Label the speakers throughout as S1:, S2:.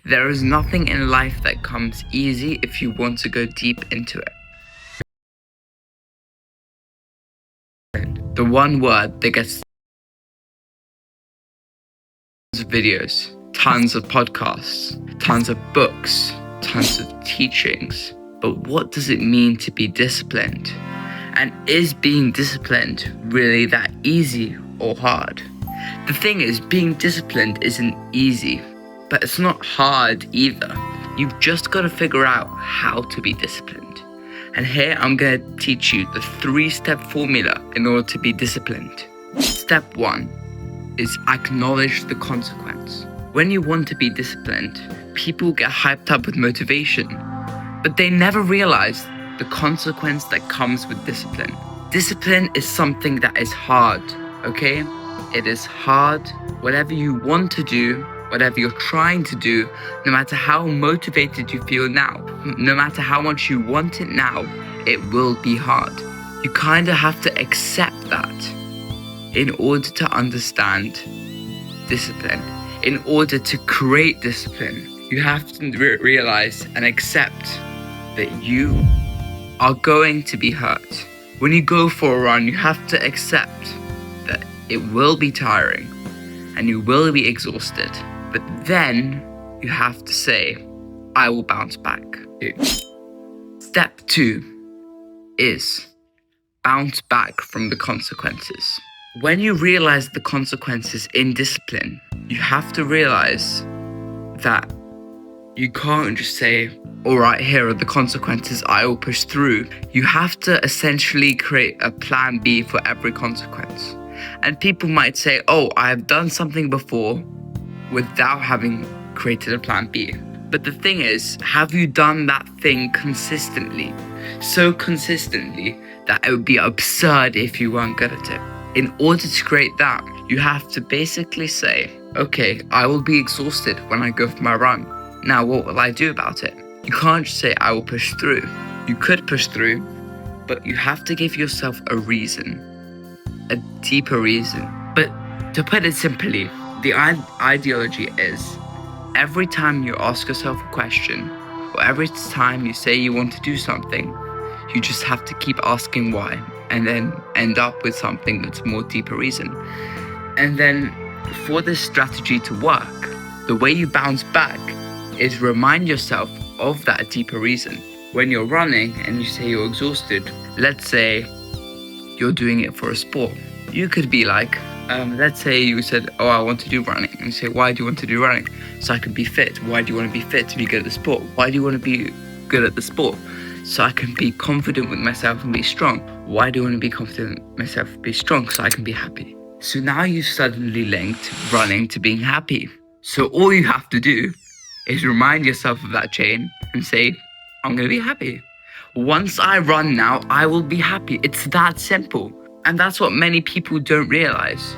S1: There is nothing in life that comes easy if you want to go deep into it. The one word that gets tons of videos, tons of podcasts, tons of books, tons of teachings. But what does it mean to be disciplined? And is being disciplined really that easy or hard? The thing is, being disciplined isn't easy, but it's not hard either. You've just got to figure out how to be disciplined. And here I'm going to teach you the 3-step formula in order to be disciplined. Step 1 is acknowledge the consequence. When you want to be disciplined, people get hyped up with motivation, but they never realize the consequence that comes with discipline. Discipline is something that is hard, okay? It is hard. Whatever you want to do, whatever you're trying to do, no matter how motivated you feel now, no matter how much you want it now, it will be hard. You kind of have to accept that in order to understand discipline. In order to create discipline, you have to realize and accept that you are going to be hurt. When you go for a run, you have to accept that it will be tiring and you will be exhausted. But then you have to say, I will bounce back. Step 2 is bounce back from the consequences. When you realize the consequences in discipline, you have to realize that you can't just say, all right, here are the consequences, I will push through. You have to essentially create a plan B for every consequence. And people might say, oh, I've done something before without having created a plan B. But the thing is, have you done that thing consistently? So consistently that it would be absurd if you weren't good at it. In order to create that, you have to basically say, okay, I will be exhausted when I go for my run. Now, what will I do about it? You can't just say, I will push through. You could push through, but you have to give yourself a reason, a deeper reason. But to put it simply, the ideology is every time you ask yourself a question, or every time you say you want to do something, you just have to keep asking why, and then end up with something that's more deeper reason. And then for this strategy to work, the way you bounce back is remind yourself of that deeper reason. When you're running and you say you're exhausted, let's say you're doing it for a sport. You could be like, let's say you said, oh, I want to do running. And you say, why do you want to do running? So I can be fit. Why do you want to be fit? To be good at the sport. Why do you want to be good at the sport? So I can be confident with myself and be strong. Why do you want to be confident with myself and be strong? So I can be happy. So now you've suddenly linked running to being happy. So all you have to do is remind yourself of that chain and say, I'm going to be happy. Once I run now, I will be happy. It's that simple. And that's what many people don't realize.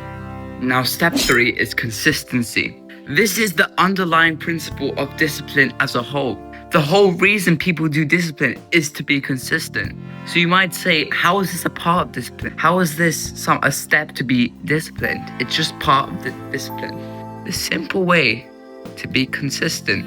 S1: Now, step 3 is consistency. This is the underlying principle of discipline as a whole. The whole reason people do discipline is to be consistent. So you might say, how is this a part of discipline? How is this a step to be disciplined? It's just part of the discipline. The simple way to be consistent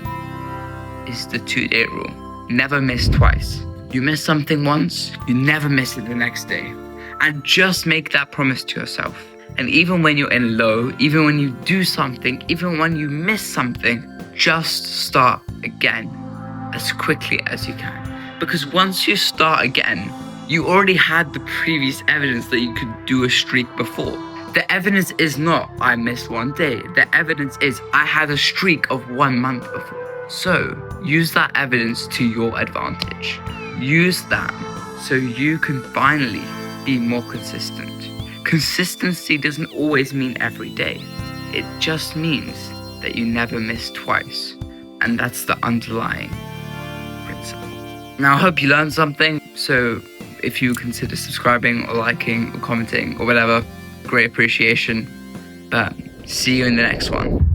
S1: is the 2-day rule. Never miss twice. You miss something once, you never miss it the next day. And just make that promise to yourself. And even when you're in low, even when you do something, even when you miss something, just start again as quickly as you can. Because once you start again, you already had the previous evidence that you could do a streak before. The evidence is not, I missed one day. The evidence is, I had a streak of 1 month before. So use that evidence to your advantage. Use that so you can finally be more consistent. Consistency doesn't always mean every day. It just means that you never miss twice. And that's the underlying principle. Now, I hope you learned something. So if you consider subscribing or liking or commenting or whatever, great appreciation. But see you in the next one.